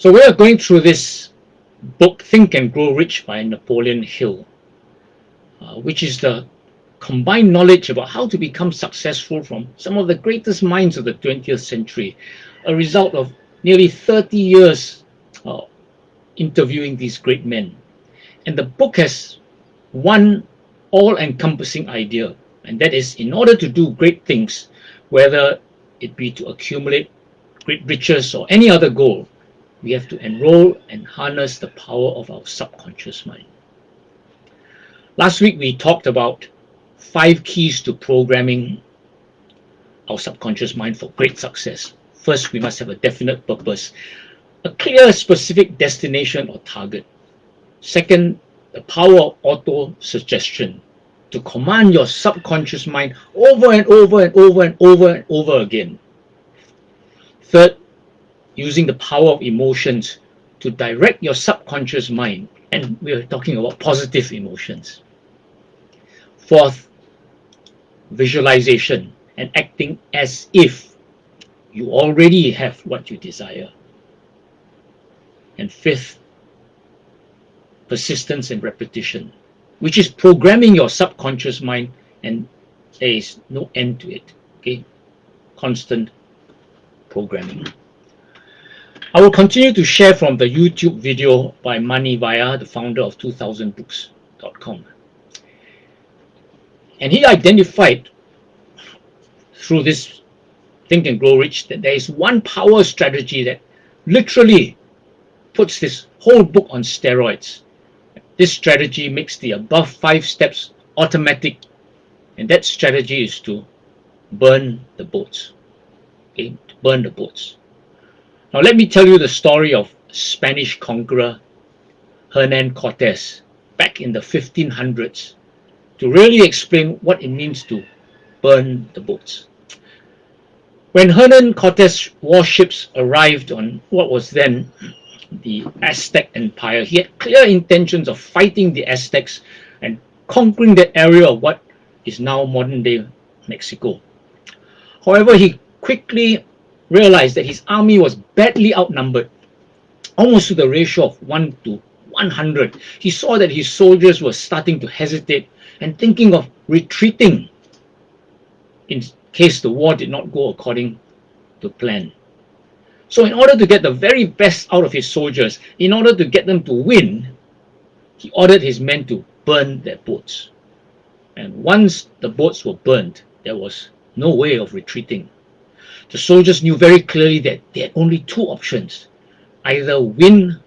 So we are going through this book, Think and Grow Rich by Napoleon Hill, which is the combined knowledge about how to become successful from some of the greatest minds of the 20th century, a result of nearly 30 years interviewing these great men. And the book has one all-encompassing idea, and that is, in order to do great things, whether it be to accumulate great riches or any other goal, we have to enroll and harness the power of our subconscious mind. Last week we talked about 5 keys to programming our subconscious mind for great success. First, we must have a definite purpose, a clear, specific destination or target. Second, the power of auto-suggestion, to command your subconscious mind over and over and over and over and over again. Third, using the power of emotions to direct your subconscious mind, and we're talking about positive emotions. Fourth, visualization and acting as if you already have what you desire. And fifth, persistence and repetition, which is programming your subconscious mind, and there is no end to it. Okay, constant programming. I will continue to share from the YouTube video by Mani Vaya, the founder of 2000books.com. And he identified through this Think and Grow Rich that there is one power strategy that literally puts this whole book on steroids. This strategy makes the above 5 steps automatic, and that strategy is to burn the boats. Okay, to burn the boats. Now let me tell you the story of Spanish conqueror Hernan Cortes back in the 1500s to really explain what it means to burn the boats. When Hernan Cortes' warships arrived on what was then the Aztec Empire, he had clear intentions of fighting the Aztecs and conquering that area of what is now modern-day Mexico. However, he quickly realized that his army was badly outnumbered, almost to the ratio of 1 to 100. He saw that his soldiers were starting to hesitate and thinking of retreating in case the war did not go according to plan. So in order to get the very best out of his soldiers, in order to get them to win, he ordered his men to burn their boats. And once the boats were burned, there was no way of retreating. The soldiers knew very clearly that they had only 2 options, either win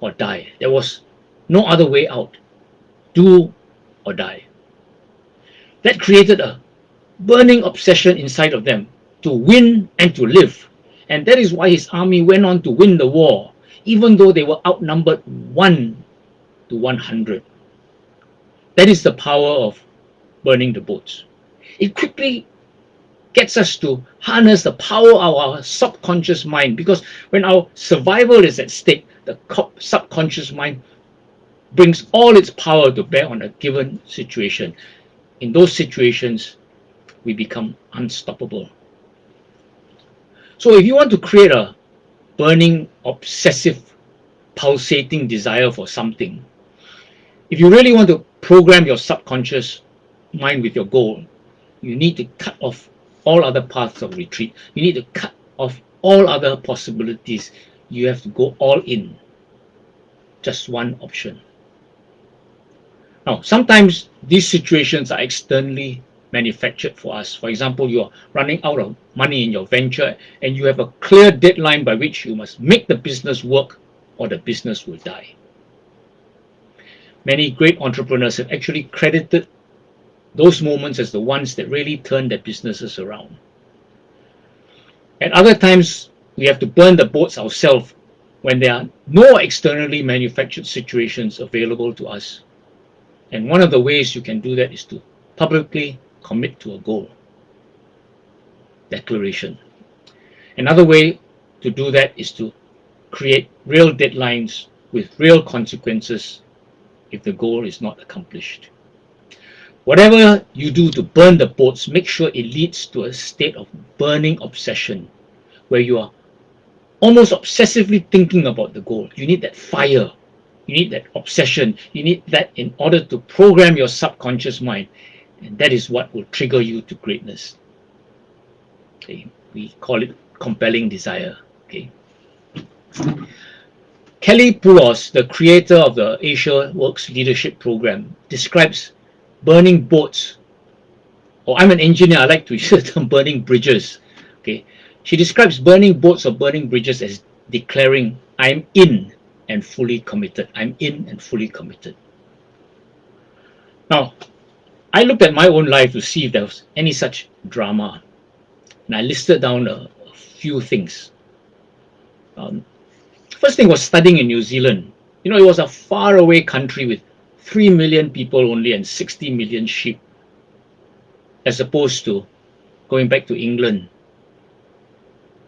or die. There was no other way out, do or die. That created a burning obsession inside of them to win and to live. And that is why his army went on to win the war, even though they were outnumbered 1 to 100. That is the power of burning the boats. It quickly gets us to harness the power of our subconscious mind, because when our survival is at stake, the subconscious mind brings all its power to bear on a given situation. In those situations, we become unstoppable. So if you want to create a burning, obsessive, pulsating desire for something, if you really want to program your subconscious mind with your goal, you need to cut off all other paths of retreat. You need to cut off all other possibilities. You have to go all in. Just one option. Now, sometimes these situations are externally manufactured for us. For example, you are running out of money in your venture and you have a clear deadline by which you must make the business work or the business will die. Many great entrepreneurs have actually credited those moments as the ones that really turn their businesses around. At other times, we have to burn the boats ourselves when there are no externally manufactured situations available to us. And one of the ways you can do that is to publicly commit to a goal. Declaration. Another way to do that is to create real deadlines with real consequences if the goal is not accomplished. Whatever you do to burn the boats, make sure it leads to a state of burning obsession, where you are almost obsessively thinking about the goal. You need that fire. You need that obsession. You need that in order to program your subconscious mind. And that is what will trigger you to greatness. Okay, we call it compelling desire. Okay. Kelly Poulos, the creator of the Asia Works Leadership Program, describes burning boats. Oh, I'm an engineer. I like to use the term burning bridges. Okay, she describes burning boats or burning bridges as declaring, "I'm in and fully committed." I'm in and fully committed. Now, I looked at my own life to see if there was any such drama, and I listed down a few things. First thing was studying in New Zealand. You know, it was a faraway country with 3 million people only and 60 million sheep, as opposed to going back to England.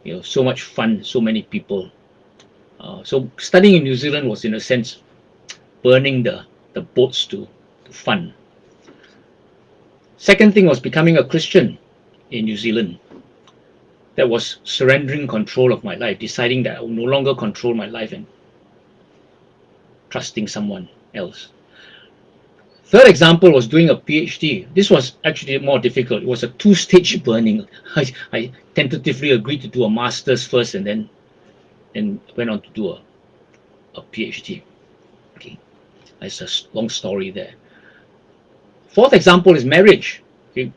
You know, so much fun, so many people. So studying in New Zealand was, in a sense, burning the boats to fun. Second thing was becoming a Christian in New Zealand. That was surrendering control of my life, deciding that I will no longer control my life and trusting someone else. Third example was doing a PhD. This was actually more difficult. It was a two-stage burning. I tentatively agreed to do a master's first and then went on to do a PhD. Okay, it's a long story there. Fourth example is marriage. Okay.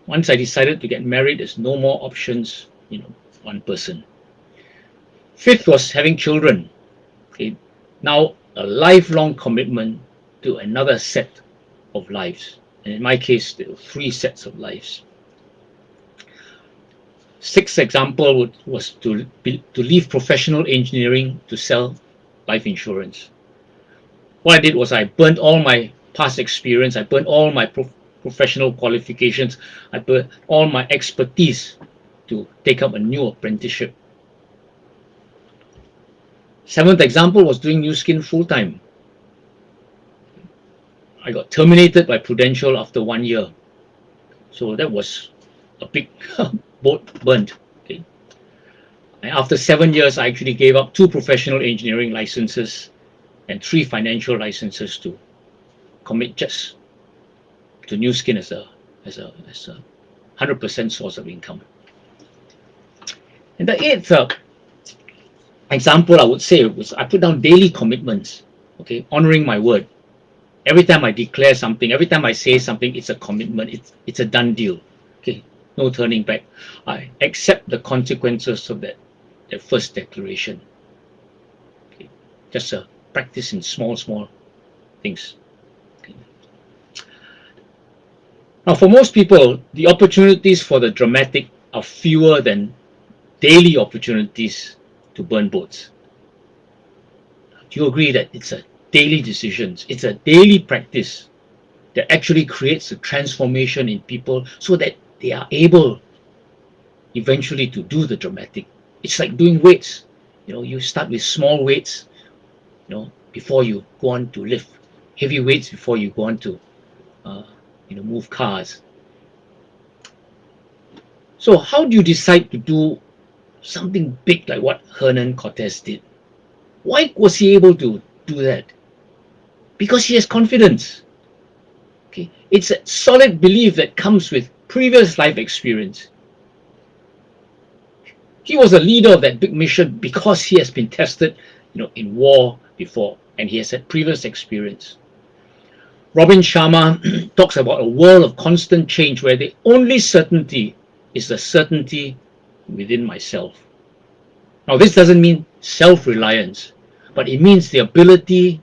Once I decided to get married, there's no more options, you know, one person. Fifth was having children. Okay. Now, a lifelong commitment to another set of lives. And in my case, there were 3 sets of lives. Sixth example was to leave professional engineering to sell life insurance. What I did was I burned all my past experience, I burned all my professional qualifications, I burned all my expertise to take up a new apprenticeship. Seventh example was doing Nu Skin full-time. I got terminated by Prudential after 1 year. So that was a big boat burnt. Okay. And after 7 years, I actually gave up 2 professional engineering licenses and 3 financial licenses to commit just to Nu Skin as a 100% source of income. And the 8th example I would say was I put down daily commitments. Okay, honoring my word. Every time I declare something, every time I say something, it's a commitment. It's a done deal. Okay, no turning back. I accept the consequences of that first declaration. Okay, just a practice in small things. Okay. Now, for most people, the opportunities for the dramatic are fewer than daily opportunities to burn boats. Do you agree that it's a daily decisions, it's a daily practice that actually creates a transformation in people so that they are able eventually to do the dramatic? It's like doing weights. You know, you start with small weights, you know, before you go on to lift heavy weights, before you go on to move cars. So how do you decide to do something big like what Hernan Cortez did? Why was he able to do that? Because he has confidence. Okay, it's a solid belief that comes with previous life experience. He was a leader of that big mission because he has been tested, you know, in war before, and he has had previous experience. Robin Sharma talks about a world of constant change where the only certainty is the certainty within myself. Now, this doesn't mean self-reliance, but it means the ability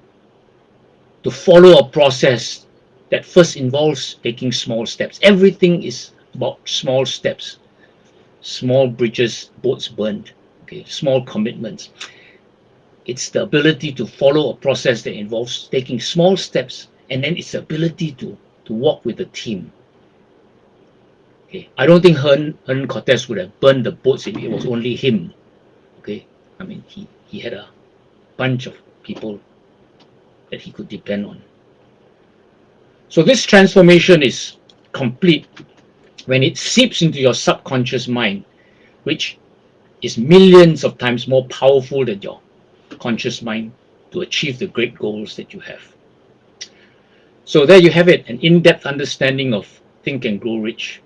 to follow a process that first involves taking small steps. Everything is about small steps, small bridges, boats burned, okay, small commitments. It's the ability to follow a process that involves taking small steps, and then it's the ability to walk with the team. Okay, I don't think Hernan Cortez would have burned the boats if it was only him. Okay, I mean, he had a bunch of people that he could depend on. So this transformation is complete when it seeps into your subconscious mind, which is millions of times more powerful than your conscious mind to achieve the great goals that you have. So there you have it, an in-depth understanding of Think and Grow Rich.